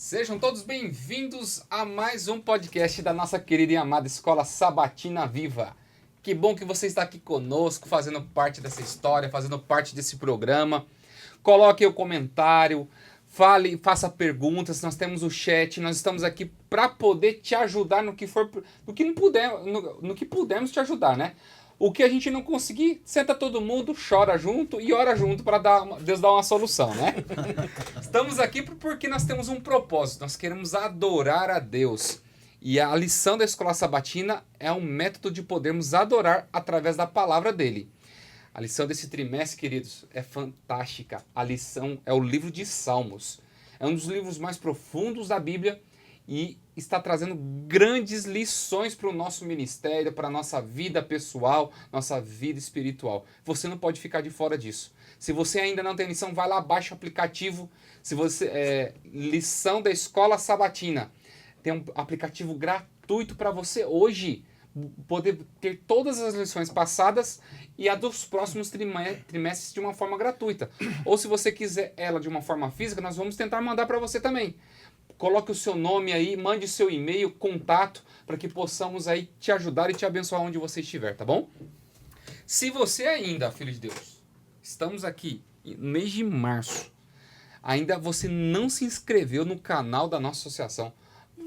Sejam todos bem-vindos a mais um podcast da nossa querida e amada Escola Sabatina Viva. Que bom que você está aqui conosco, fazendo parte dessa história, fazendo parte desse programa. Coloque o comentário, fale, faça perguntas, nós temos o chat, nós estamos aqui para poder te ajudar no que pudermos te ajudar, né? O que a gente não conseguir, senta todo mundo, chora junto e ora junto para Deus dar uma solução, né? Estamos aqui porque nós temos um propósito, nós queremos adorar a Deus. E a lição da Escola Sabatina é um método de podermos adorar através da palavra dele. A lição desse trimestre, queridos, é fantástica. A lição é o livro de Salmos. É um dos livros mais profundos da Bíblia e está trazendo grandes lições para o nosso ministério, para a nossa vida pessoal, nossa vida espiritual. Você não pode ficar de fora disso. Se você ainda não tem lição, vai lá, baixa o aplicativo. Se você lição da Escola Sabatina. Tem um aplicativo gratuito para você hoje poder ter todas as lições passadas e a dos próximos trimestres de uma forma gratuita. Ou se você quiser ela de uma forma física, nós vamos tentar mandar para você também. Coloque o seu nome aí, mande o seu e-mail, contato, para que possamos aí te ajudar e te abençoar onde você estiver, tá bom? Se você ainda, filho de Deus, estamos aqui no mês de março, ainda você não se inscreveu no canal da nossa associação,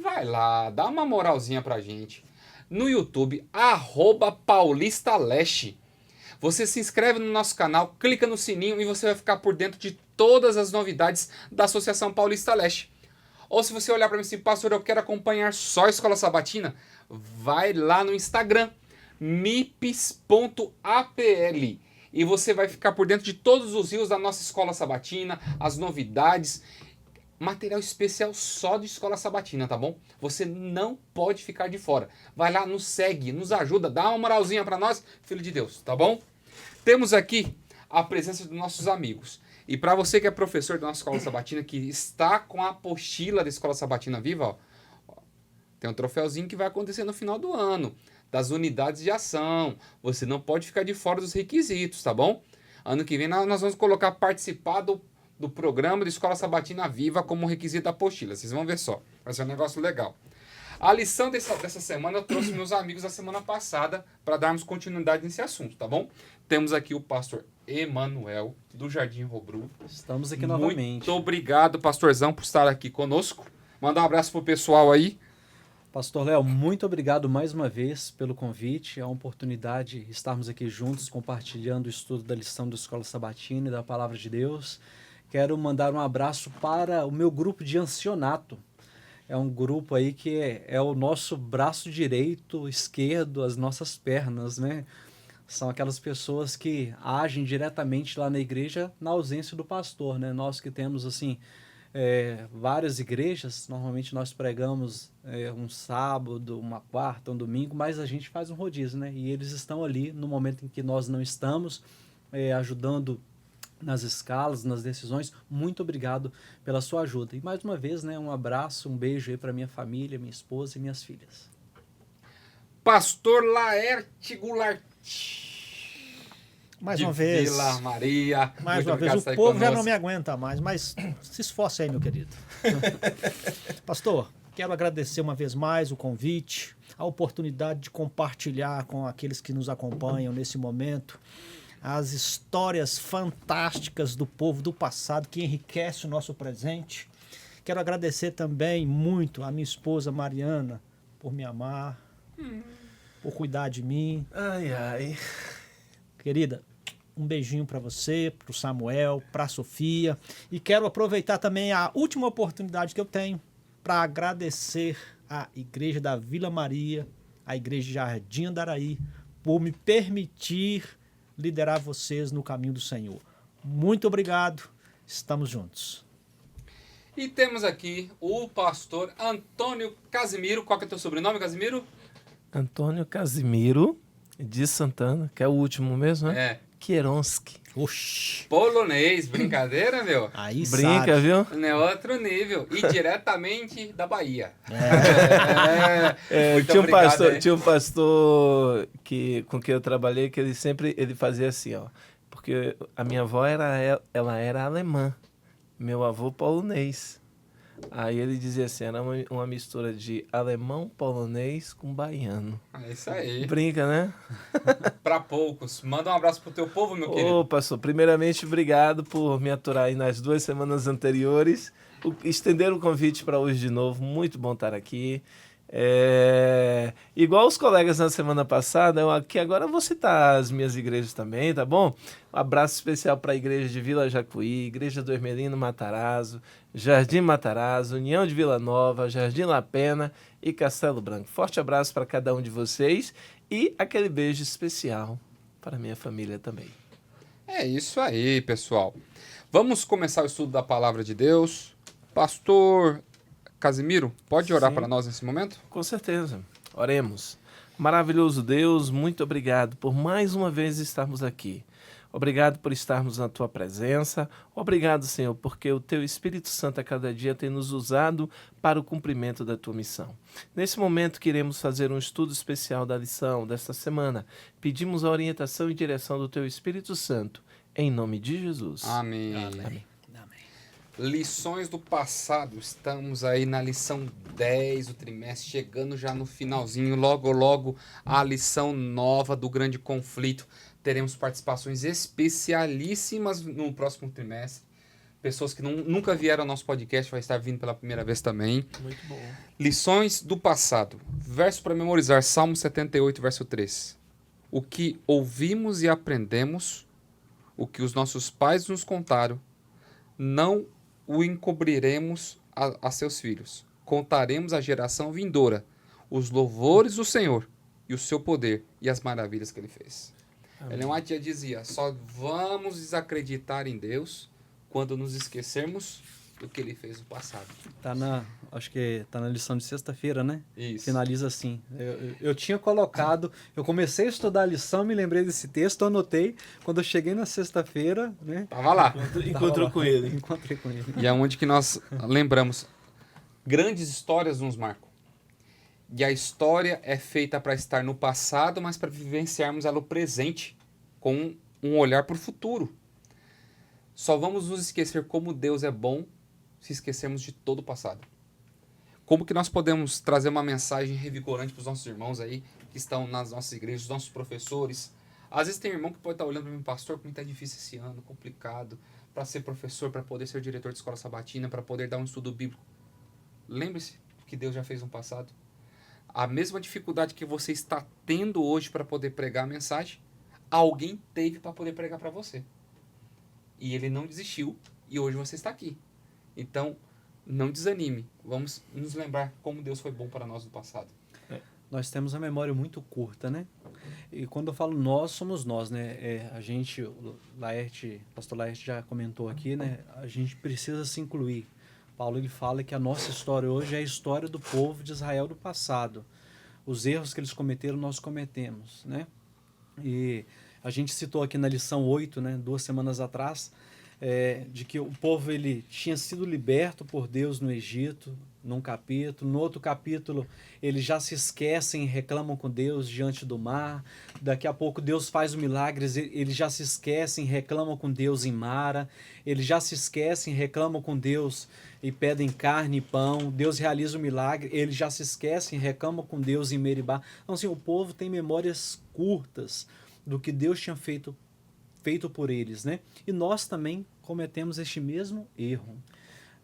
vai lá, dá uma moralzinha pra gente. No YouTube, @PaulistaLeste. Você se inscreve no nosso canal, clica no sininho e você vai ficar por dentro de todas as novidades da Associação Paulista Leste. Ou se você olhar para mim assim, pastor, eu quero acompanhar só a Escola Sabatina, vai lá no Instagram, mips.apl. E você vai ficar por dentro de todos os rios da nossa Escola Sabatina, as novidades, material especial só de Escola Sabatina, tá bom? Você não pode ficar de fora. Vai lá, nos segue, nos ajuda, dá uma moralzinha para nós, filho de Deus, tá bom? Temos aqui a presença dos nossos amigos. E para você que é professor da nossa Escola Sabatina, que está com a apostila da Escola Sabatina Viva, ó, tem um troféuzinho que vai acontecer no final do ano, das unidades de ação. Você não pode ficar de fora dos requisitos, tá bom? Ano que vem nós vamos colocar participar do programa da Escola Sabatina Viva como requisito da apostila. Vocês vão ver só. Vai ser um negócio legal. A lição dessa semana eu trouxe meus amigos da semana passada para darmos continuidade nesse assunto, tá bom? Temos aqui o pastor Emanuel, do Jardim Robru. Estamos aqui novamente. Muito obrigado, pastorzão, por estar aqui conosco. Manda um abraço pro pessoal aí. Pastor Léo, muito obrigado mais uma vez pelo convite, a oportunidade de estarmos aqui juntos compartilhando o estudo da lição da Escola Sabatina e da Palavra de Deus. Quero mandar um abraço para o meu grupo de ancianato. É um grupo aí que é o nosso braço direito, esquerdo, as nossas pernas, né? São aquelas pessoas que agem diretamente lá na igreja na ausência do pastor, né? Nós que temos, assim, várias igrejas, normalmente nós pregamos um sábado, uma quarta, um domingo, mas a gente faz um rodízio, né? E eles estão ali no momento em que nós não estamos, ajudando nas escalas, nas decisões. Muito obrigado pela sua ajuda. E mais uma vez, né, um abraço, um beijo aí para minha família, minha esposa e minhas filhas. Pastor Laerte Goulart. Mais uma vez. Vila Maria. Mais uma vez. O povo já não me aguenta mais, mas se esforce aí, meu querido. Pastor, quero agradecer uma vez mais o convite, a oportunidade de compartilhar com aqueles que nos acompanham nesse momento as histórias fantásticas do povo do passado que enriquece o nosso presente. Quero agradecer também muito a minha esposa Mariana por me amar, por cuidar de mim. Ai, ai. Querida, um beijinho para você, para o Samuel, para a Sofia. E quero aproveitar também a última oportunidade que eu tenho para agradecer à Igreja da Vila Maria, à Igreja Jardim Andaraí, por me permitir liderar vocês no caminho do Senhor. Muito obrigado, estamos juntos. E temos aqui o pastor Antônio Casimiro. Qual que é o teu sobrenome, Casimiro? Antônio Casimiro de Santana, que é o último mesmo, né? É. Kieronski. Oxi. Polonês, brincadeira, meu? Aí Brinca, sabe. viu? Não é outro nível. E diretamente da Bahia. Muito Tinha obrigado, um pastor com quem eu trabalhei que ele fazia assim, ó. Porque a minha avó ela era alemã, meu avô polonês. Aí ele dizia assim, era uma mistura de alemão, polonês com baiano. É isso aí. Brinca, né? Pra poucos. Manda um abraço pro teu povo, meu querido. Ô, pastor, primeiramente, obrigado por me aturar aí nas 2 semanas anteriores. Estender o convite para hoje de novo, muito bom estar aqui. Igual os colegas na semana passada, eu aqui agora vou citar as minhas igrejas também, tá bom? Um abraço especial para a igreja de Vila Jacuí, Igreja do Hermelino Matarazzo, Jardim Matarazzo, União de Vila Nova, Jardim La Pena e Castelo Branco. Forte abraço para cada um de vocês e aquele beijo especial para minha família também. É isso aí, pessoal. Vamos começar o estudo da Palavra de Deus. Pastor Casimiro, pode orar Sim. para nós nesse momento? Com certeza. Oremos. Maravilhoso Deus, muito obrigado por mais uma vez estarmos aqui. Obrigado por estarmos na Tua presença. Obrigado, Senhor, porque o Teu Espírito Santo a cada dia tem nos usado para o cumprimento da Tua missão. Nesse momento, queremos fazer um estudo especial da lição desta semana. Pedimos a orientação e direção do Teu Espírito Santo, em nome de Jesus. Amém. Amém. Lições do passado. Estamos aí na lição 10 do trimestre, chegando já no finalzinho. Logo, logo, a lição nova do grande conflito. Teremos participações especialíssimas no próximo trimestre. Pessoas que nunca vieram ao nosso podcast vai estar vindo pela primeira vez também. Muito bom. Lições do passado. Verso para memorizar, Salmo 78, verso 3. O que ouvimos e aprendemos, o que os nossos pais nos contaram, não o encobriremos a seus filhos. Contaremos à geração vindoura os louvores do Senhor e o seu poder e as maravilhas que ele fez. Ellen White já dizia, só vamos desacreditar em Deus quando nos esquecermos do que ele fez no passado. Acho que tá na lição de sexta-feira, né? Isso. Finaliza assim. Eu tinha colocado, eu comecei a estudar a lição, me lembrei desse texto, anotei. Quando eu cheguei na sexta-feira, né? Tava lá. Encontrou com ele. Encontrei com ele. E é onde que nós lembramos. Grandes histórias nos marcam. E a história é feita para estar no passado, mas para vivenciarmos ela no presente, com um olhar para o futuro. Só vamos nos esquecer como Deus é bom se esquecermos de todo o passado. Como que nós podemos trazer uma mensagem revigorante para os nossos irmãos aí, que estão nas nossas igrejas, os nossos professores. Às vezes tem irmão que pode estar olhando para mim, pastor, como está difícil esse ano, complicado, para ser professor, para poder ser diretor de escola sabatina, para poder dar um estudo bíblico. Lembre-se que Deus já fez no passado. A mesma dificuldade que você está tendo hoje para poder pregar a mensagem, alguém teve para poder pregar para você. E ele não desistiu, e hoje você está aqui. Então, não desanime. Vamos nos lembrar como Deus foi bom para nós no passado. Nós temos a memória muito curta, né? E quando eu falo nós, somos nós, né? A gente, o pastor Laerte já comentou aqui, né? A gente precisa se incluir. Paulo ele fala que a nossa história hoje é a história do povo de Israel do passado. Os erros que eles cometeram, nós cometemos, né? E a gente citou aqui na lição 8, né, 2 semanas atrás, de que o povo ele tinha sido liberto por Deus no Egito, num capítulo. No outro capítulo, eles já se esquecem e reclamam com Deus diante do mar. Daqui a pouco, Deus faz o milagre, eles já se esquecem e reclamam com Deus em Mara. Eles já se esquecem e reclamam com Deus e pedem carne e pão. Deus realiza o milagre, eles já se esquecem e reclamam com Deus em Meribá. Então, assim, o povo tem memórias curtas do que Deus tinha feito por eles, né? E nós também cometemos este mesmo erro.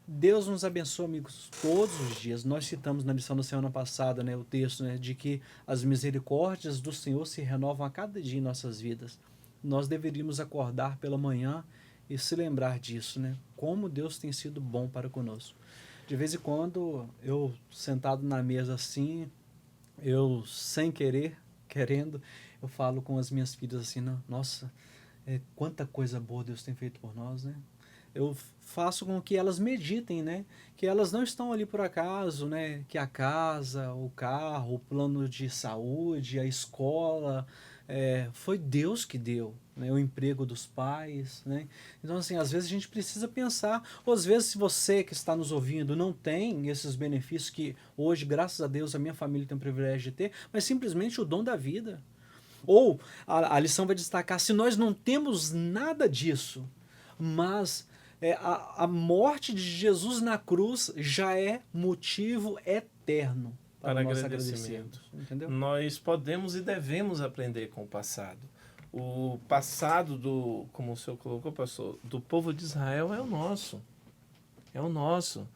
Deus nos abençoe, amigos, todos os dias. Nós citamos na lição da semana passada, né, o texto, né, de que as misericórdias do Senhor se renovam a cada dia em nossas vidas. Nós deveríamos acordar pela manhã e se lembrar disso, né? Como Deus tem sido bom para conosco. De vez em quando, eu sentado na mesa assim, eu sem querer, querendo, eu falo com as minhas filhas assim, nossa, quanta coisa boa Deus tem feito por nós, né? Eu faço com que elas meditem, né? Que elas não estão ali por acaso, né? Que a casa, o carro, o plano de saúde, a escola, foi Deus que deu, né? O emprego dos pais, né? Então, assim, às vezes a gente precisa pensar, ou às vezes se você que está nos ouvindo não tem esses benefícios que hoje, graças a Deus, a minha família tem o privilégio de ter, mas simplesmente o dom da vida. Ou a lição vai destacar, se nós não temos nada disso, mas A morte de Jesus na cruz já é motivo eterno para nós agradecermos. Entendeu? Nós podemos e devemos aprender com o passado. O passado como o senhor colocou, pastor, do povo de Israel é o nosso. É o nosso.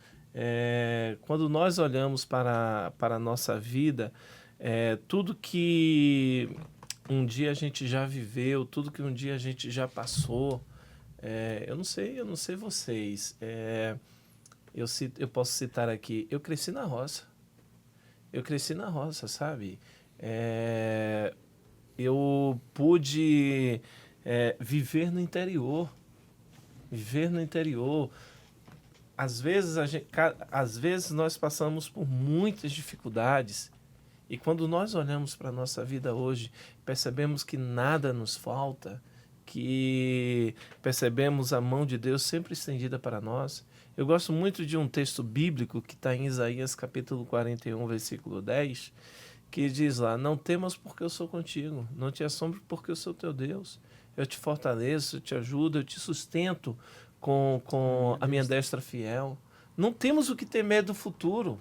Quando nós olhamos para a nossa vida, tudo que um dia a gente já viveu, tudo que um dia a gente já passou, eu não sei vocês, eu posso citar aqui, eu cresci na roça. Sabe? Eu pude viver no interior. Às vezes nós passamos por muitas dificuldades e quando nós olhamos para a nossa vida hoje, percebemos que nada nos falta, que percebemos a mão de Deus sempre estendida para nós. Eu gosto muito de um texto bíblico que está em Isaías capítulo 41, versículo 10, que diz lá: não temas porque eu sou contigo, não te assombres porque eu sou teu Deus. Eu te fortaleço, eu te ajudo, eu te sustento com a minha destra fiel. Não temos o que temer do futuro,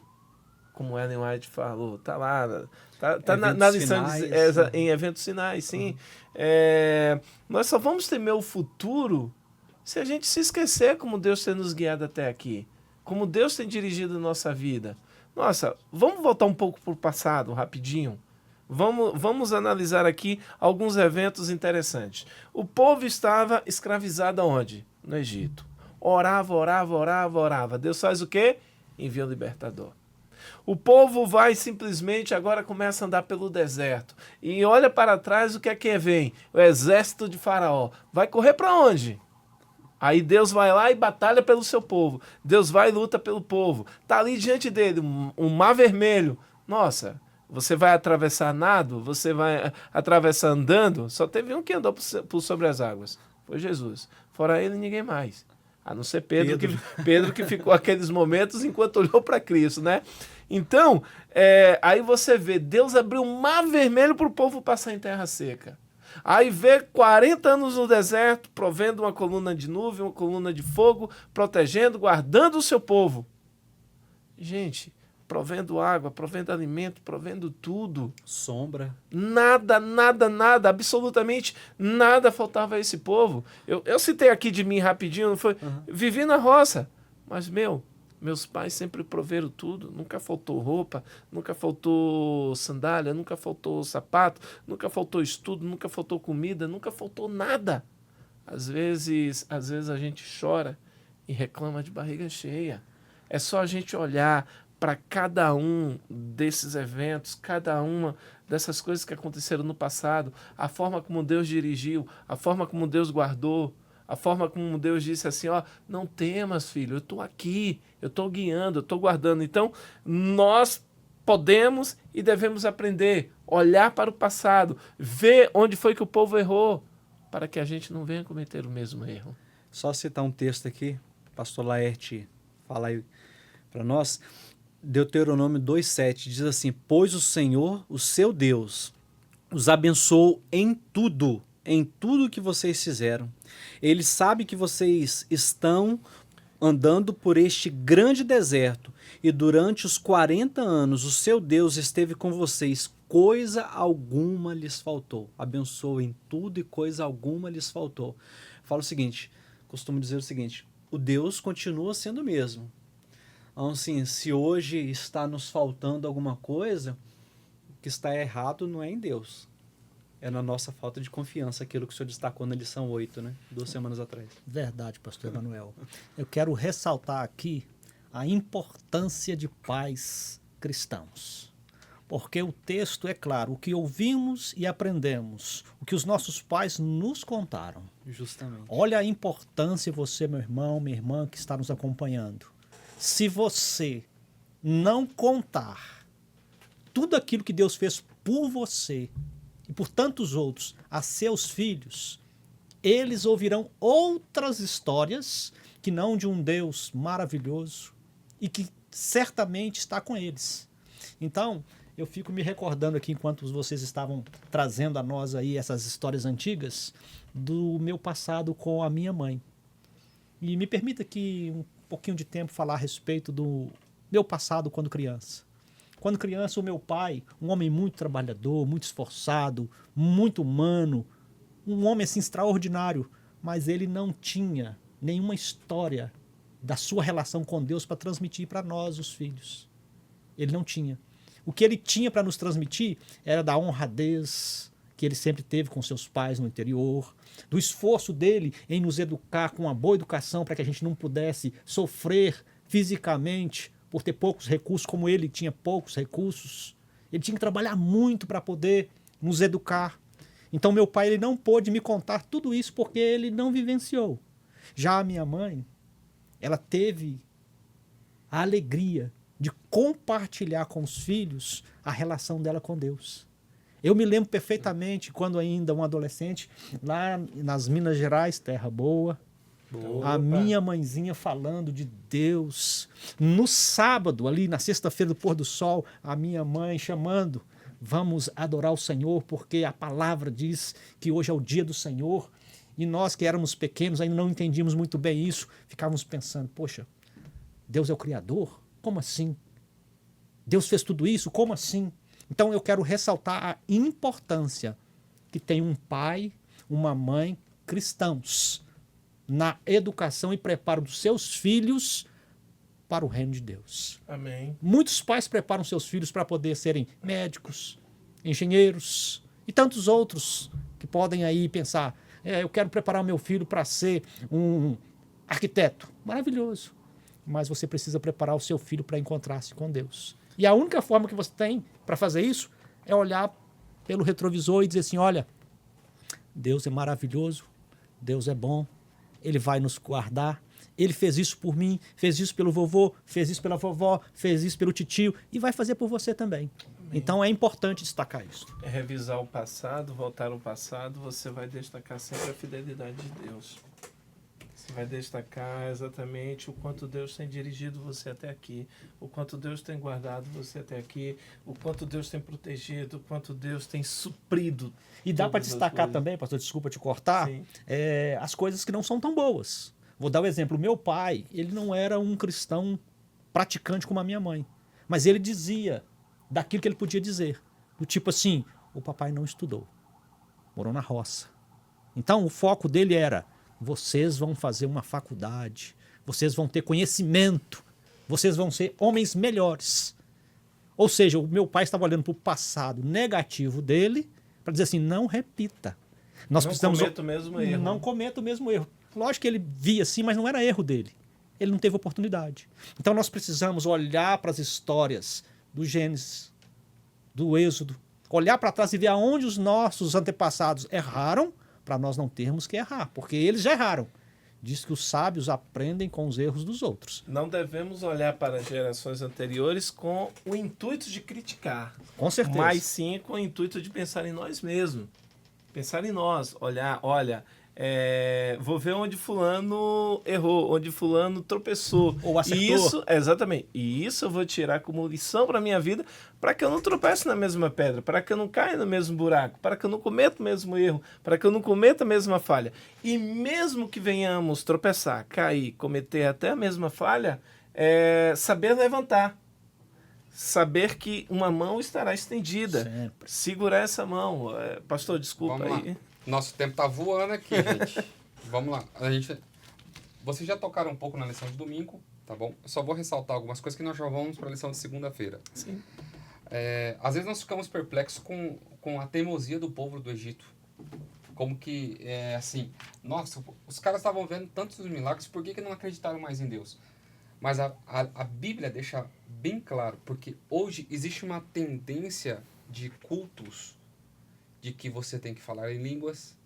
como Ellen White falou. Está lá, tá na lição em eventos finais, sim. Nós só vamos temer o futuro se a gente se esquecer como Deus tem nos guiado até aqui, como Deus tem dirigido a nossa vida. Nossa, vamos voltar um pouco para o passado, rapidinho. Vamos analisar aqui alguns eventos interessantes. O povo estava escravizado aonde? No Egito. Orava. Deus faz o quê? Envia o libertador. O povo vai simplesmente, agora começa a andar pelo deserto. E olha para trás, o que é que vem? O exército de Faraó. Vai correr para onde? Aí Deus vai lá e batalha pelo seu povo. Deus vai e luta pelo povo. Está ali diante dele um mar vermelho. Nossa, você vai atravessar nado? Você vai atravessar andando? Só teve um que andou por sobre as águas. Foi Jesus. Fora ele, ninguém mais. A não ser Pedro que ficou aqueles momentos enquanto olhou para Cristo, né? Então, aí você vê, Deus abriu um mar vermelho para o povo passar em terra seca. Aí vê 40 anos no deserto, provendo uma coluna de nuvem, uma coluna de fogo, protegendo, guardando o seu povo. Gente, provendo água, provendo alimento, provendo tudo. Sombra. Nada, absolutamente nada faltava a esse povo. Eu citei aqui de mim rapidinho, não foi? Uhum. Vivi na roça, mas meus pais sempre proveram tudo, nunca faltou roupa, nunca faltou sandália, nunca faltou sapato, nunca faltou estudo, nunca faltou comida, nunca faltou nada. Às vezes a gente chora e reclama de barriga cheia. É só a gente olhar para cada um desses eventos, cada uma dessas coisas que aconteceram no passado, a forma como Deus dirigiu, a forma como Deus guardou, a forma como Deus disse assim, não temas, filho, eu estou aqui, eu estou guiando, eu estou guardando. Então, nós podemos e devemos aprender, olhar para o passado, ver onde foi que o povo errou, para que a gente não venha cometer o mesmo erro. Só citar um texto aqui, pastor Laerte fala aí para nós, Deuteronômio 2,7, diz assim, pois o Senhor, o seu Deus, os abençoou em tudo que vocês fizeram. Ele sabe que vocês estão andando por este grande deserto e durante os 40 anos o seu Deus esteve com vocês, coisa alguma lhes faltou. Abençoou em tudo e coisa alguma lhes faltou. Falo o seguinte, costumo dizer o seguinte, o Deus continua sendo o mesmo. Então, assim, se hoje está nos faltando alguma coisa, o que está errado não é em Deus. É na nossa falta de confiança, aquilo que o senhor destacou na lição 8, né? 2 semanas atrás. Verdade, pastor Emanuel. Eu quero ressaltar aqui a importância de pais cristãos. Porque o texto é claro, o que ouvimos e aprendemos, o que os nossos pais nos contaram. Justamente. Olha a importância, você, meu irmão, minha irmã, que está nos acompanhando. Se você não contar tudo aquilo que Deus fez por você e por tantos outros a seus filhos, eles ouvirão outras histórias que não de um Deus maravilhoso e que certamente está com eles. Então, eu fico me recordando aqui, enquanto vocês estavam trazendo a nós aí essas histórias antigas, do meu passado com a minha mãe. E me permita aqui um pouquinho de tempo falar a respeito do meu passado quando criança. Quando criança, o meu pai, um homem muito trabalhador, muito esforçado, muito humano, um homem assim extraordinário, mas ele não tinha nenhuma história da sua relação com Deus para transmitir para nós, os filhos. Ele não tinha. O que ele tinha para nos transmitir era da honradez que ele sempre teve com seus pais no interior, do esforço dele em nos educar com uma boa educação para que a gente não pudesse sofrer fisicamente por ter poucos recursos, como ele tinha poucos recursos. Ele tinha que trabalhar muito para poder nos educar. Então meu pai ele não pôde me contar tudo isso porque ele não vivenciou. Já a minha mãe, ela teve a alegria de compartilhar com os filhos a relação dela com Deus. Eu me lembro perfeitamente, quando ainda um adolescente, lá nas Minas Gerais, terra boa, a minha mãezinha falando de Deus. No sábado, ali na sexta-feira do pôr do sol, a minha mãe chamando, vamos adorar o Senhor, porque a palavra diz que hoje é o dia do Senhor. E nós que éramos pequenos, ainda não entendíamos muito bem isso, ficávamos pensando, poxa, Deus é o Criador? Como assim? Deus fez tudo isso? Como assim? Então eu quero ressaltar a importância que tem um pai, uma mãe cristãos na educação e preparo dos seus filhos para o reino de Deus. Amém. Muitos pais preparam seus filhos para poder serem médicos, engenheiros e tantos outros que podem aí pensar, eu quero preparar o meu filho para ser um arquiteto. Maravilhoso. Mas você precisa preparar o seu filho para encontrar-se com Deus. E a única forma que você tem para fazer isso é olhar pelo retrovisor e dizer assim, olha, Deus é maravilhoso, Deus é bom, Ele vai nos guardar, Ele fez isso por mim, fez isso pelo vovô, fez isso pela vovó, fez isso pelo titio e vai fazer por você também. Amém. Então é importante destacar isso. É revisar o passado, voltar ao passado, você vai destacar sempre a fidelidade de Deus. Você vai destacar exatamente o quanto Deus tem dirigido você até aqui, o quanto Deus tem guardado você até aqui, o quanto Deus tem protegido, o quanto Deus tem suprido. E dá para destacar também, pastor, desculpa te cortar, as coisas que não são tão boas. Vou dar um exemplo. O meu pai, ele não era um cristão praticante como a minha mãe, mas ele dizia daquilo que ele podia dizer. Do tipo assim, o papai não estudou, morou na roça. Então o foco dele era, vocês vão fazer uma faculdade, vocês vão ter conhecimento, vocês vão ser homens melhores. Ou seja, o meu pai estava olhando para o passado negativo dele para dizer assim, não repita. Nós precisamos cometa o mesmo erro. Não cometa o mesmo erro. Lógico que ele via assim, mas não era erro dele. Ele não teve oportunidade. Então nós precisamos olhar para as histórias do Gênesis, do Êxodo, olhar para trás e ver aonde os nossos antepassados erraram, para nós não termos que errar, porque eles já erraram. Diz que os sábios aprendem com os erros dos outros. Não devemos olhar para as gerações anteriores com o intuito de criticar. Com certeza. Mas sim com o intuito de pensar em nós mesmos. Pensar em nós. Olhar, olha, vou ver onde fulano errou, onde fulano tropeçou. Ou acertou. Isso, exatamente. E isso eu vou tirar como lição para a minha vida, para que eu não tropece na mesma pedra, para que eu não caia no mesmo buraco, para que eu não cometa o mesmo erro, para que eu não cometa a mesma falha. E mesmo que venhamos tropeçar, cair, cometer até a mesma falha, saber levantar. Saber que uma mão estará estendida. Sempre. Segurar essa mão. Pastor, desculpa Vamos aí. lá. Nosso tempo tá voando aqui, gente. Vamos lá. Vocês já tocaram um pouco na lição de domingo, tá bom? Eu só vou ressaltar algumas coisas que nós já vamos para a lição de segunda-feira. Sim. Às vezes nós ficamos perplexos com a teimosia do povo do Egito. Como que, assim, nossa, os caras estavam vendo tantos milagres, por que não acreditaram mais em Deus? Mas a Bíblia deixa bem claro, porque hoje existe uma tendência de cultos de que você tem que falar em línguas,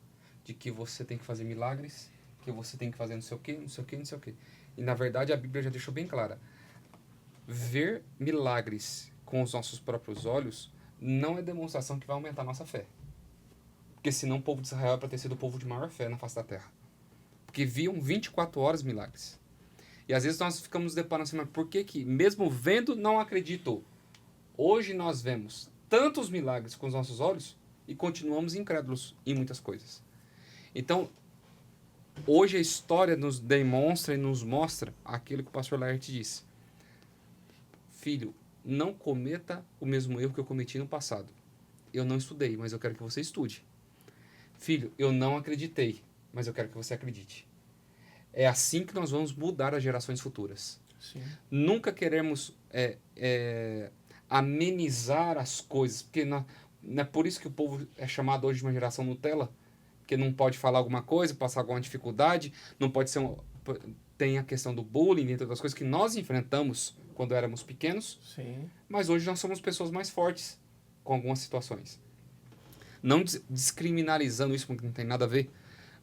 de que você tem que fazer milagres, que você tem que fazer não sei o quê, não sei o quê, não sei o quê. E na verdade a Bíblia já deixou bem clara. Ver milagres com os nossos próprios olhos não é demonstração que vai aumentar a nossa fé. Porque senão o povo de Israel é para ter sido o povo de maior fé na face da terra. Porque viam 24 horas milagres. E às vezes nós ficamos nos deparando assim, mas por que mesmo vendo não acreditou? Hoje nós vemos tantos milagres com os nossos olhos e continuamos incrédulos em muitas coisas. Então, Hoje a história nos demonstra e nos mostra aquilo que o pastor Laerte disse. Filho, não cometa o mesmo erro que eu cometi no passado. Eu não estudei, mas eu quero que você estude. Filho, eu não acreditei, mas eu quero que você acredite. É assim que nós vamos mudar as gerações futuras. Sim. Nunca queremos amenizar as coisas, porque não é por isso que o povo é chamado hoje de uma geração Nutella, porque não pode falar alguma coisa, passar alguma dificuldade, não pode ser tem a questão do bullying, entre outras coisas que nós enfrentamos quando éramos pequenos, Sim. mas hoje nós somos pessoas mais fortes com algumas situações. Não descriminalizando isso, porque não tem nada a ver,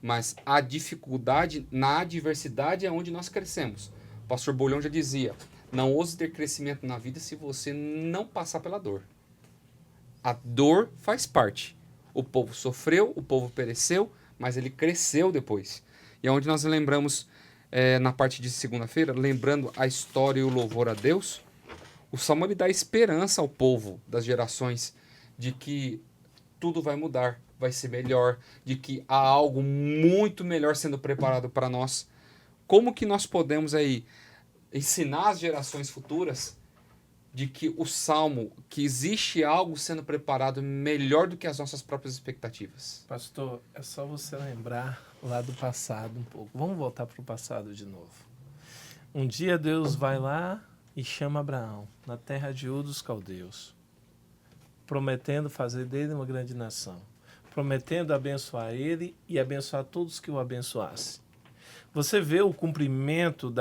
mas a dificuldade na adversidade é onde nós crescemos. O pastor Bolhão já dizia, não ouse ter crescimento na vida se você não passar pela dor. A dor faz parte. O povo sofreu, o povo pereceu, mas ele cresceu depois. E é onde nós lembramos, na parte de segunda-feira, lembrando a história e o louvor a Deus, o Salmo ele dá esperança ao povo das gerações de que tudo vai mudar, vai ser melhor, de que há algo muito melhor sendo preparado para nós. Como que nós podemos aí ensinar as gerações futuras de que o Salmo, que existe algo sendo preparado melhor do que as nossas próprias expectativas? Pastor, é só você lembrar lá do passado um pouco. Vamos voltar para o passado de novo. Um dia Deus vai lá e chama Abraão, na terra de Ur dos Caldeus, prometendo fazer dele uma grande nação, prometendo abençoar ele e abençoar todos que o abençoassem. Você vê o cumprimento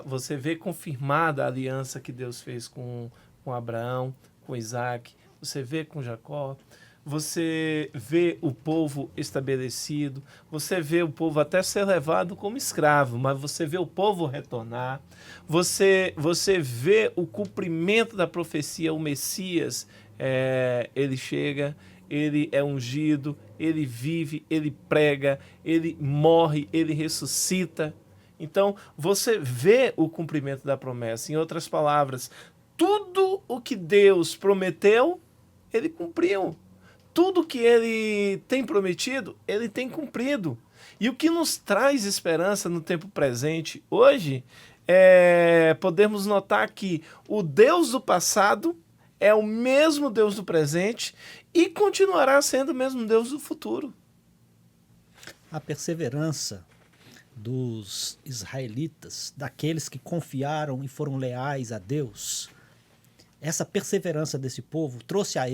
você vê confirmada a aliança que Deus fez com Abraão, com Isaac, você vê com Jacó, você vê o povo estabelecido, você vê o povo até ser levado como escravo, mas você vê o povo retornar, você vê o cumprimento da profecia, o Messias, ele chega, ele é ungido, ele vive, ele prega, ele morre, ele ressuscita. Então, você vê o cumprimento da promessa. Em outras palavras, tudo o que Deus prometeu, ele cumpriu. Tudo que ele tem prometido, ele tem cumprido. E o que nos traz esperança no tempo presente, hoje, podemos notar que o Deus do passado é o mesmo Deus do presente e continuará sendo o mesmo Deus do futuro. A perseverança dos israelitas, daqueles que confiaram e foram leais a Deus, essa perseverança desse povo trouxe a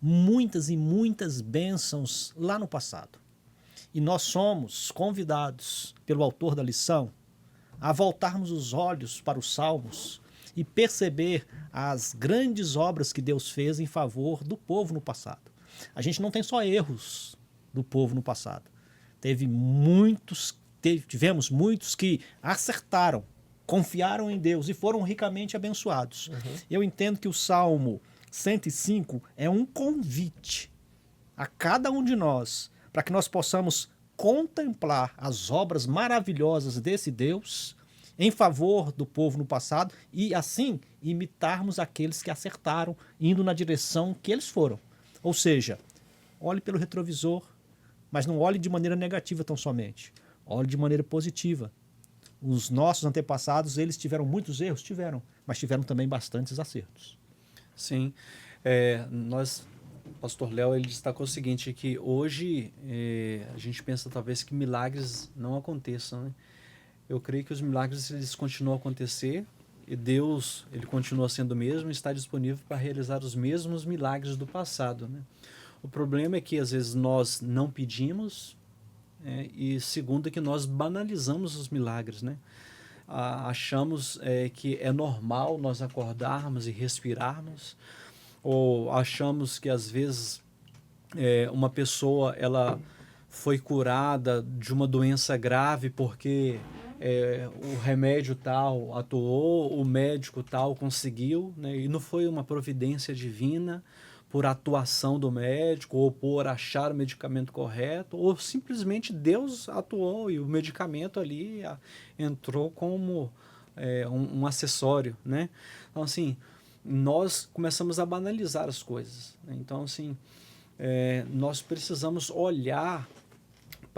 muitas e muitas bênçãos lá no passado. E nós somos convidados pelo autor da lição a voltarmos os olhos para os Salmos e perceber as grandes obras que Deus fez em favor do povo no passado. A gente não tem só erros do povo no passado. Tivemos muitos que acertaram, confiaram em Deus e foram ricamente abençoados. Uhum. Eu entendo que o Salmo 105 é um convite a cada um de nós para que nós possamos contemplar as obras maravilhosas desse Deus em favor do povo no passado e, assim, imitarmos aqueles que acertaram, indo na direção que eles foram. Ou seja, olhe pelo retrovisor, mas não olhe de maneira negativa tão somente. Olhe de maneira positiva. Os nossos antepassados, eles tiveram muitos erros? Tiveram, mas tiveram também bastantes acertos. Sim. O pastor Léo, ele destacou o seguinte, que hoje a gente pensa talvez que milagres não aconteçam, né? Eu creio que os milagres eles continuam a acontecer e Deus ele continua sendo o mesmo e está disponível para realizar os mesmos milagres do passado, né? O problema é que às vezes nós não pedimos e segundo é que nós banalizamos os milagres, né? Achamos que é normal nós acordarmos e respirarmos, ou achamos que às vezes uma pessoa ela foi curada de uma doença grave porque o remédio tal atuou, o médico tal conseguiu, né? E não foi uma providência divina por atuação do médico ou por achar o medicamento correto, ou simplesmente Deus atuou e o medicamento ali entrou como um acessório, né? Então, assim, nós começamos a banalizar as coisas, né? Então, assim, nós precisamos olhar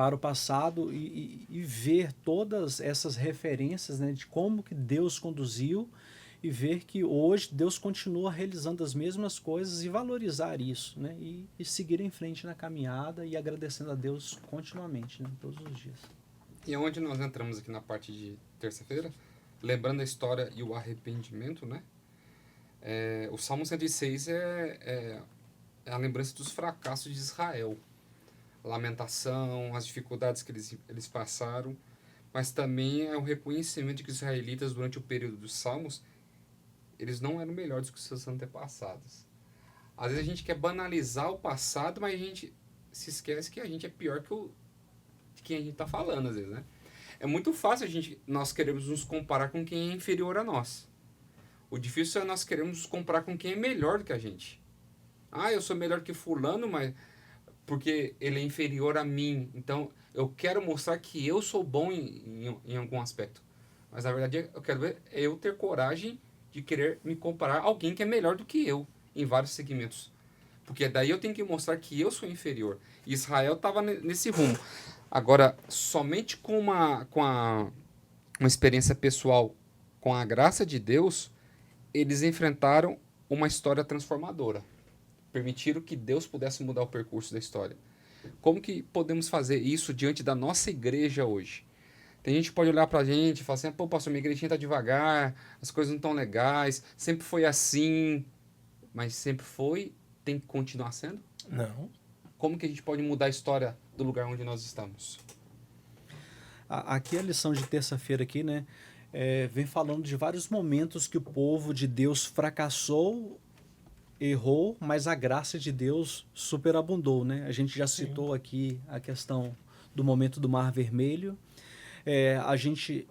para o passado e ver todas essas referências, né, de como que Deus conduziu e ver que hoje Deus continua realizando as mesmas coisas e valorizar isso, né, e seguir em frente na caminhada e agradecendo a Deus continuamente, né, todos os dias. E onde nós entramos aqui na parte de terça-feira, lembrando a história e o arrependimento, né? O Salmo 106 é a lembrança dos fracassos de Israel. Lamentação, as dificuldades que eles passaram, mas também é o reconhecimento de que os israelitas, durante o período dos Salmos, eles não eram melhores que os seus antepassados. Às vezes a gente quer banalizar o passado, mas a gente se esquece que a gente é pior de quem a gente está falando, às vezes, né? É muito fácil nós queremos nos comparar com quem é inferior a nós. O difícil é nós queremos nos comparar com quem é melhor do que a gente. Ah, eu sou melhor que fulano, mas porque ele é inferior a mim. Então, eu quero mostrar que eu sou bom em algum aspecto. Mas, na verdade, eu quero ver eu ter coragem de querer me comparar a alguém que é melhor do que eu em vários segmentos. Porque daí eu tenho que mostrar que eu sou inferior. E Israel estava nesse rumo. Agora, somente com uma experiência pessoal, com a graça de Deus, eles enfrentaram uma história transformadora. Permitiram que Deus pudesse mudar o percurso da história. Como que podemos fazer isso diante da nossa igreja hoje? Tem gente que pode olhar pra gente e falar assim, pô, pastor, minha igrejinha tá devagar, as coisas não estão legais, sempre foi assim, mas sempre foi, tem que continuar sendo? Não. Como que a gente pode mudar a história do lugar onde nós estamos? Aqui a lição de terça-feira aqui, né, vem falando de vários momentos que o povo de Deus fracassou, errou, mas a graça de Deus superabundou, né? A gente já citou aqui a questão do momento do Mar Vermelho. A gente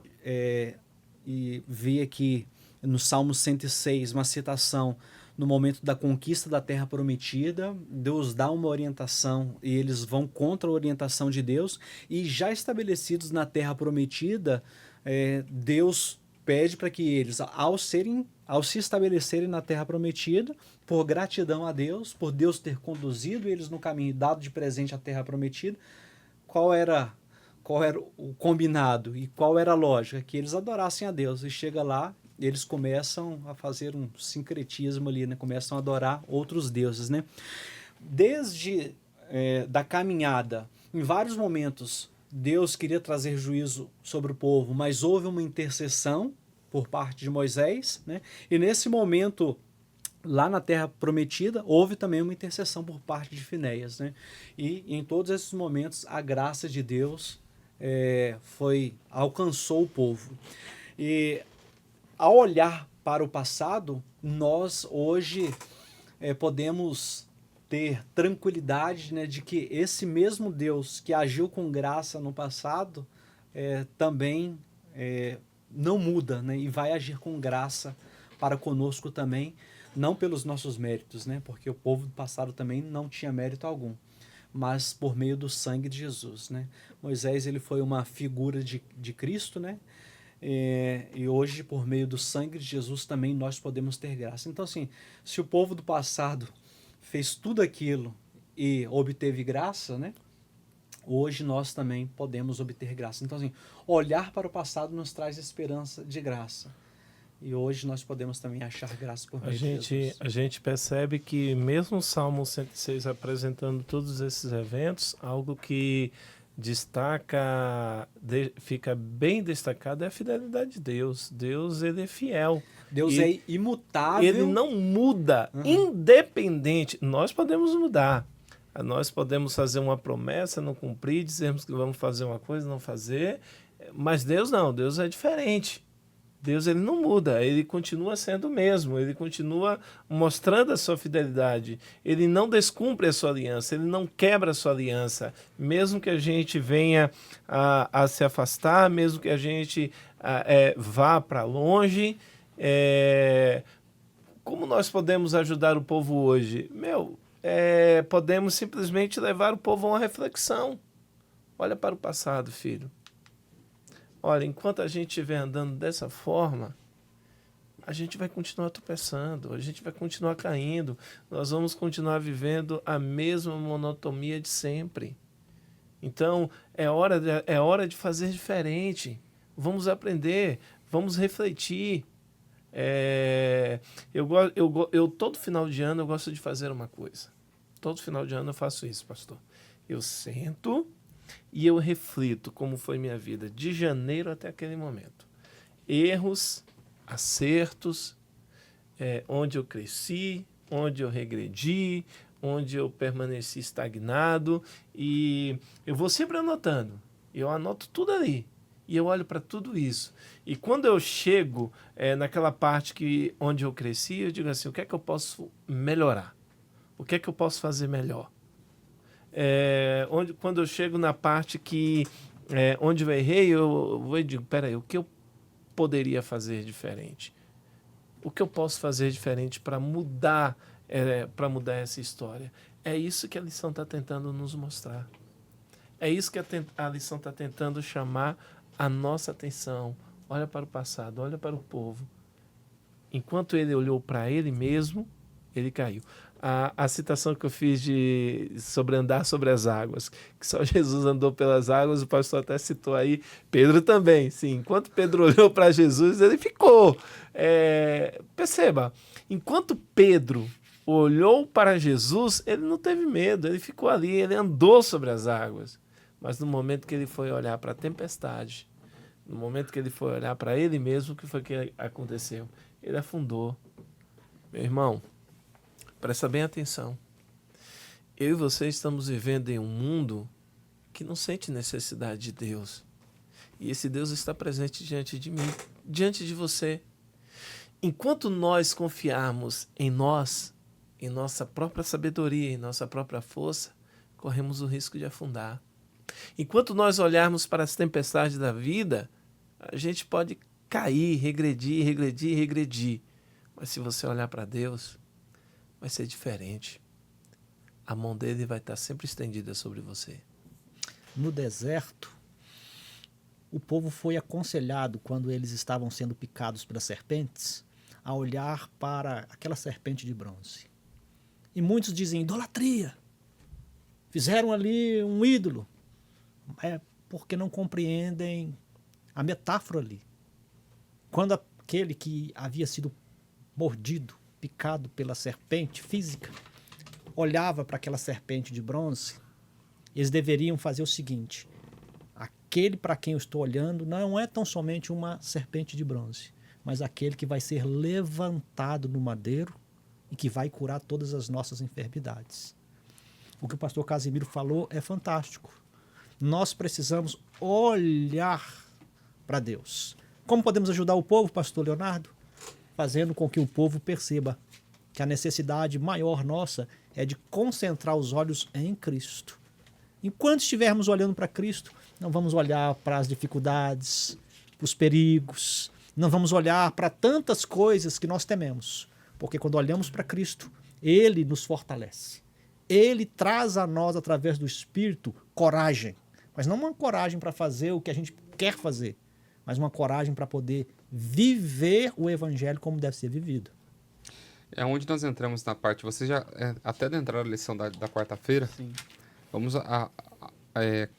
vê aqui no Salmo 106 uma citação no momento da conquista da Terra Prometida. Deus dá uma orientação e eles vão contra a orientação de Deus. E já estabelecidos na Terra Prometida, Deus pede para que eles, ao se estabelecerem na Terra Prometida, por gratidão a Deus, por Deus ter conduzido eles no caminho e dado de presente a Terra Prometida, qual era o combinado e qual era a lógica? Que eles adorassem a Deus. E chega lá, eles começam a fazer um sincretismo ali, né? Começam a adorar outros deuses, né? Desde da caminhada, em vários momentos, Deus queria trazer juízo sobre o povo, mas houve uma intercessão por parte de Moisés, né? E nesse momento, lá na Terra Prometida, houve também uma intercessão por parte de Finéias, né? E em todos esses momentos, a graça de Deus alcançou o povo. E ao olhar para o passado, nós hoje podemos ter tranquilidade, né, de que esse mesmo Deus que agiu com graça no passado também não muda, né, e vai agir com graça para conosco também, não pelos nossos méritos, né, porque o povo do passado também não tinha mérito algum, mas por meio do sangue de Jesus, né. Moisés, ele foi uma figura de Cristo, né, e hoje, por meio do sangue de Jesus, também nós podemos ter graça. Então, assim, se o povo do passado fez tudo aquilo e obteve graça, né, hoje nós também podemos obter graça. Então, assim, olhar para o passado nos traz esperança de graça. E hoje nós podemos também achar graça por meio de Jesus. A gente percebe que mesmo o Salmo 106 apresentando todos esses eventos, algo que fica bem destacado é a fidelidade de Deus. Deus, ele é fiel. Deus é imutável. Ele não muda, independente. Nós podemos mudar. Nós podemos fazer uma promessa, não cumprir, dizermos que vamos fazer uma coisa, não fazer. Mas Deus não, Deus é diferente. Deus, ele não muda, ele continua sendo o mesmo, ele continua mostrando a sua fidelidade, ele não descumpre a sua aliança, ele não quebra a sua aliança, mesmo que a gente venha a se afastar, mesmo que a gente vá para longe. Como nós podemos ajudar o povo hoje? Podemos simplesmente levar o povo a uma reflexão. Olha para o passado, filho. Olha, enquanto a gente estiver andando dessa forma, a gente vai continuar tropeçando, a gente vai continuar caindo, nós vamos continuar vivendo a mesma monotonia de sempre. Então, é hora de fazer diferente. Vamos aprender, vamos refletir. Eu todo final de ano eu gosto de fazer uma coisa. Todo final de ano eu faço isso, pastor. Eu sento e eu reflito como foi minha vida de janeiro até aquele momento. Erros, acertos, onde eu cresci, onde eu regredi, onde eu permaneci estagnado, e eu vou sempre anotando. Eu anoto tudo ali e eu olho para tudo isso. E quando eu chego naquela parte onde eu cresci, eu digo assim, o que é que eu posso melhorar? O que é que eu posso fazer melhor? Quando eu chego na parte onde eu errei, eu digo, peraí, o que eu poderia fazer diferente? O que eu posso fazer diferente para mudar essa história? É isso que a lição está tentando nos mostrar. É isso que a lição está tentando chamar a nossa atenção. Olha para o passado, olha para o povo. Enquanto ele olhou para ele mesmo, ele caiu. A citação que eu fiz sobre andar sobre as águas, que só Jesus andou pelas águas, o pastor até citou aí, Pedro também, sim. Enquanto Pedro olhou para Jesus, ele ficou. Perceba, enquanto Pedro olhou para Jesus, ele não teve medo, ele ficou ali, ele andou sobre as águas. Mas no momento que ele foi olhar para a tempestade, no momento que ele foi olhar para ele mesmo, o que foi que aconteceu? Ele afundou. Meu irmão, presta bem atenção. Eu e você estamos vivendo em um mundo que não sente necessidade de Deus. E esse Deus está presente diante de mim, diante de você. Enquanto nós confiarmos em nós, em nossa própria sabedoria, em nossa própria força, corremos o risco de afundar. Enquanto nós olharmos para as tempestades da vida, a gente pode cair, regredir. Mas se você olhar para Deus, vai ser diferente. A mão dele vai estar sempre estendida sobre você. No deserto, o povo foi aconselhado, quando eles estavam sendo picados pelas serpentes, a olhar para aquela serpente de bronze. E muitos dizem, idolatria. Fizeram ali um ídolo. É porque não compreendem a metáfora ali. Quando aquele que havia sido mordido, picado pela serpente física, olhava para aquela serpente de bronze, eles deveriam fazer o seguinte: aquele para quem eu estou olhando não é tão somente uma serpente de bronze, mas aquele que vai ser levantado no madeiro e que vai curar todas as nossas enfermidades. O que o pastor Casimiro falou é fantástico. Nós precisamos olhar para Deus. Como podemos ajudar o povo, pastor Leonardo? Fazendo com que o povo perceba que a necessidade maior nossa é de concentrar os olhos em Cristo. Enquanto estivermos olhando para Cristo, não vamos olhar para as dificuldades, para os perigos, não vamos olhar para tantas coisas que nós tememos. Porque quando olhamos para Cristo, Ele nos fortalece. Ele traz a nós, através do Espírito, coragem. Mas não uma coragem para fazer o que a gente quer fazer, mas uma coragem para poder viver o Evangelho como deve ser vivido. É onde nós entramos na parte, você já, até adentrar a lição da quarta-feira, Sim. vamos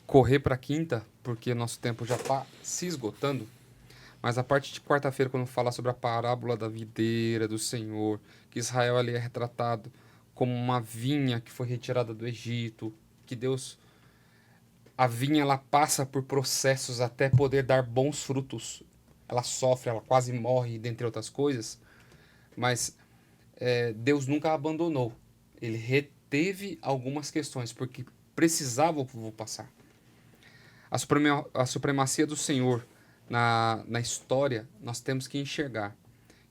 correr para a quinta, porque nosso tempo já está se esgotando, mas a parte de quarta-feira, quando fala sobre a parábola da videira do Senhor, que Israel ali é retratado como uma vinha que foi retirada do Egito, que Deus... A vinha, ela passa por processos até poder dar bons frutos. Ela sofre, ela quase morre, dentre outras coisas. Mas Deus nunca a abandonou. Ele reteve algumas questões, porque precisava o povo passar. A supremacia do Senhor na história, nós temos que enxergar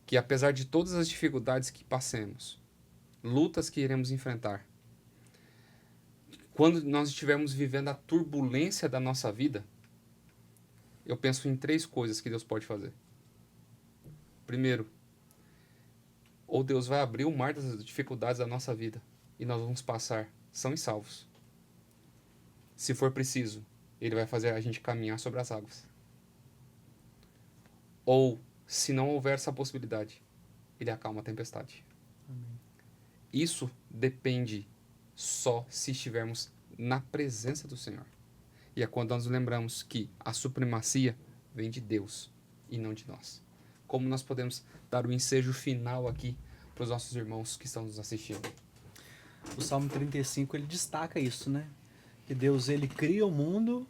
que, apesar de todas as dificuldades que passemos, lutas que iremos enfrentar, quando nós estivermos vivendo a turbulência da nossa vida, eu penso em 3 coisas que Deus pode fazer. Primeiro, ou Deus vai abrir o mar das dificuldades da nossa vida e nós vamos passar são e salvos. Se for preciso, Ele vai fazer a gente caminhar sobre as águas. Ou, se não houver essa possibilidade, Ele acalma a tempestade. Amém. Isso depende só se estivermos na presença do Senhor. E é quando nós lembramos que a supremacia vem de Deus e não de nós. Como nós podemos dar o ensejo final aqui para os nossos irmãos que estão nos assistindo? O Salmo 35, ele destaca isso, né? Que Deus, ele cria o mundo,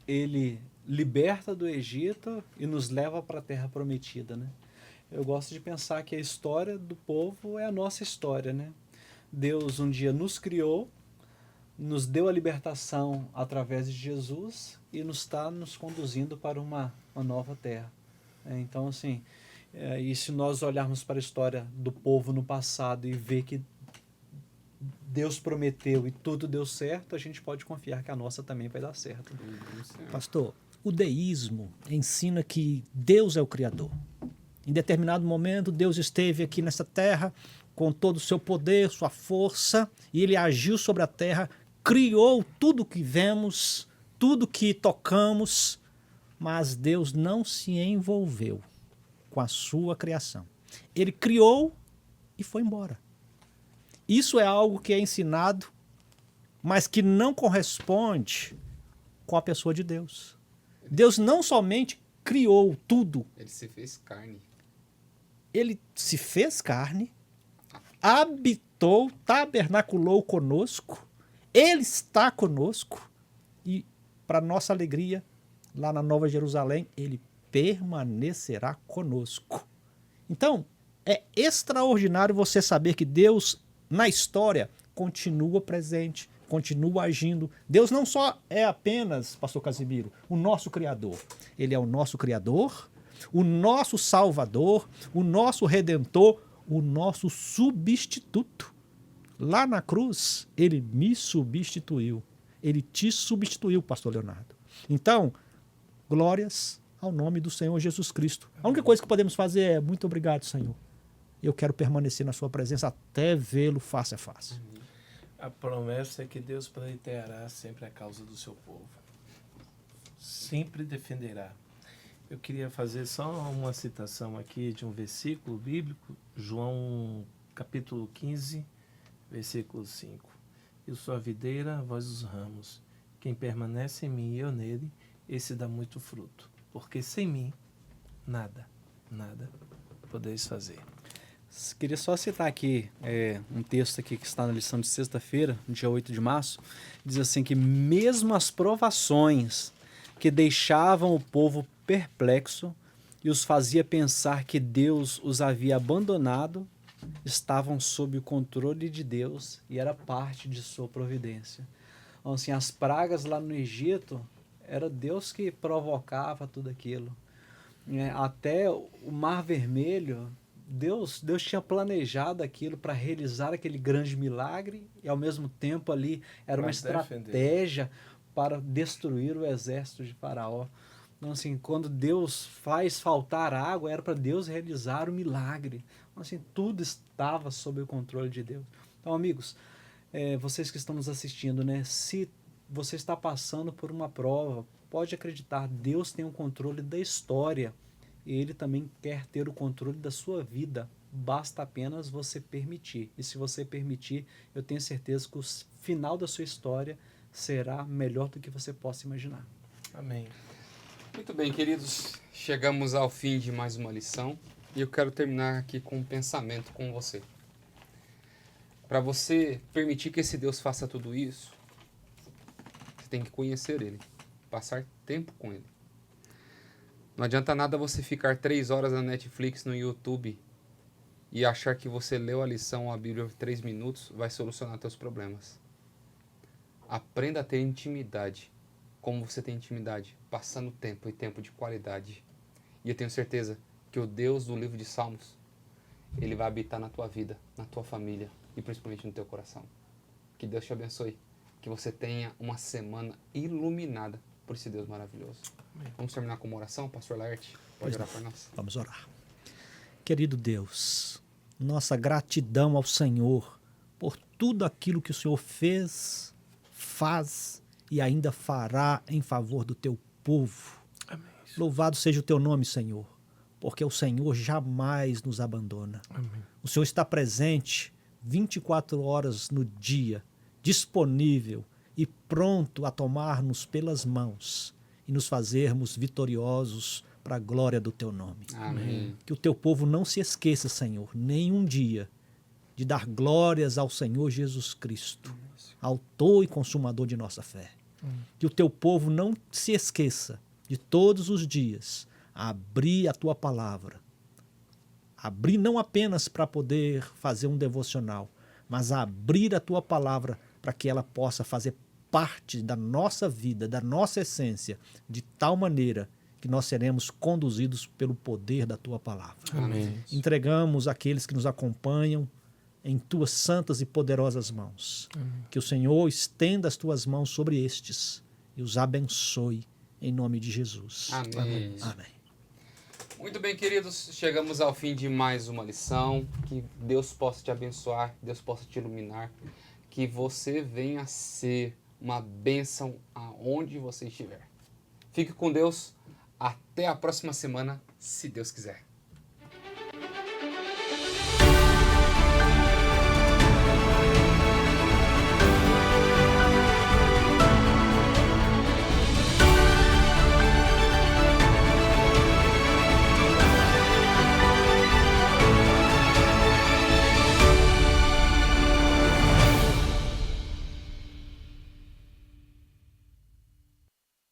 ele liberta do Egito e nos leva para a terra prometida, né? Eu gosto de pensar que a história do povo é a nossa história, né? Deus um dia nos criou, nos deu a libertação através de Jesus e está nos conduzindo para uma nova terra. Então, assim, e se nós olharmos para a história do povo no passado e ver que Deus prometeu e tudo deu certo, a gente pode confiar que a nossa também vai dar certo. Pastor, o deísmo ensina que Deus é o Criador. Em determinado momento, Deus esteve aqui nessa terra com todo o seu poder, sua força, e ele agiu sobre a terra, criou tudo que vemos, tudo que tocamos, mas Deus não se envolveu com a sua criação. Ele criou e foi embora. Isso é algo que é ensinado, mas que não corresponde com a pessoa de Deus. Deus não somente criou tudo, Ele se fez carne. ele se fez carne, habitou, tabernaculou conosco, ele está conosco e, para nossa alegria, lá na Nova Jerusalém, ele permanecerá conosco. Então, é extraordinário você saber que Deus, na história, continua presente, continua agindo. Deus não só é apenas, pastor Casimiro, o nosso Criador. Ele é o nosso Criador, o nosso Salvador, o nosso Redentor, o nosso substituto. Lá na cruz, ele me substituiu. Ele te substituiu, pastor Leonardo. Então, glórias ao nome do Senhor Jesus Cristo. A única coisa que podemos fazer é muito obrigado, Senhor. Eu quero permanecer na sua presença até vê-lo face a face. A promessa é que Deus pleiteará sempre a causa do seu povo. Sempre defenderá. Eu queria fazer só uma citação aqui de um versículo bíblico, João capítulo 15, versículo 5. Eu sou a videira, vós os ramos. Quem permanece em mim e eu nele, esse dá muito fruto. Porque sem mim, nada podeis fazer. Queria só citar aqui um texto aqui que está na lição de sexta-feira, dia 8 de março, diz assim que mesmo as provações que deixavam o povo perplexo e os fazia pensar que Deus os havia abandonado, estavam sob o controle de Deus e era parte de sua providência. Então, assim, as pragas lá no Egito, era Deus que provocava tudo aquilo. Até o Mar Vermelho, Deus tinha planejado aquilo para realizar aquele grande milagre e ao mesmo tempo ali era uma estratégia para destruir o exército de Faraó. Então, assim, quando Deus faz faltar água, era para Deus realizar o milagre. Então, assim, tudo estava sob o controle de Deus. Então, amigos, vocês que estão nos assistindo, né? Se você está passando por uma prova, pode acreditar, Deus tem o controle da história. E Ele também quer ter o controle da sua vida. Basta apenas você permitir. E se você permitir, eu tenho certeza que o final da sua história será melhor do que você possa imaginar. Amém. Muito bem, queridos. Chegamos ao fim de mais uma lição. E eu quero terminar aqui com um pensamento com você. Para você permitir que esse Deus faça tudo isso, você tem que conhecer Ele. Passar tempo com Ele. Não adianta nada você ficar 3 horas na Netflix, no YouTube e achar que você leu a lição ou a Bíblia em 3 minutos vai solucionar seus problemas. Aprenda a ter intimidade. Como você tem intimidade? Passando tempo e tempo de qualidade. E eu tenho certeza que o Deus do livro de Salmos, Ele vai habitar na tua vida, na tua família e principalmente no teu coração. Que Deus te abençoe. Que você tenha uma semana iluminada por esse Deus maravilhoso. Amém. Vamos terminar com uma oração, pastor Laerte? Pode orar por nós? Vamos orar. Querido Deus, nossa gratidão ao Senhor por tudo aquilo que o Senhor fez, faz e ainda fará em favor do teu povo. Amém. Louvado seja o teu nome, Senhor, porque o Senhor jamais nos abandona. Amém. O Senhor está presente 24 horas no dia, disponível, e pronto a tomar-nos pelas mãos e nos fazermos vitoriosos para a glória do teu nome. Amém. Que o teu povo não se esqueça, Senhor, nem um dia, de dar glórias ao Senhor Jesus Cristo, autor e consumador de nossa fé. Que o teu povo não se esqueça de todos os dias abrir a tua palavra. Abrir não apenas para poder fazer um devocional, mas abrir a tua palavra para que ela possa fazer parte da nossa vida, da nossa essência, de tal maneira que nós seremos conduzidos pelo poder da tua palavra. Amém. Entregamos aqueles que nos acompanham em tuas santas e poderosas mãos. Que o Senhor estenda as tuas mãos sobre estes e os abençoe em nome de Jesus. Amém. Amém. Muito bem, queridos, chegamos ao fim de mais uma lição. Que Deus possa te abençoar, Deus possa te iluminar, que você venha a ser uma bênção aonde você estiver. Fique com Deus, até a próxima semana, se Deus quiser.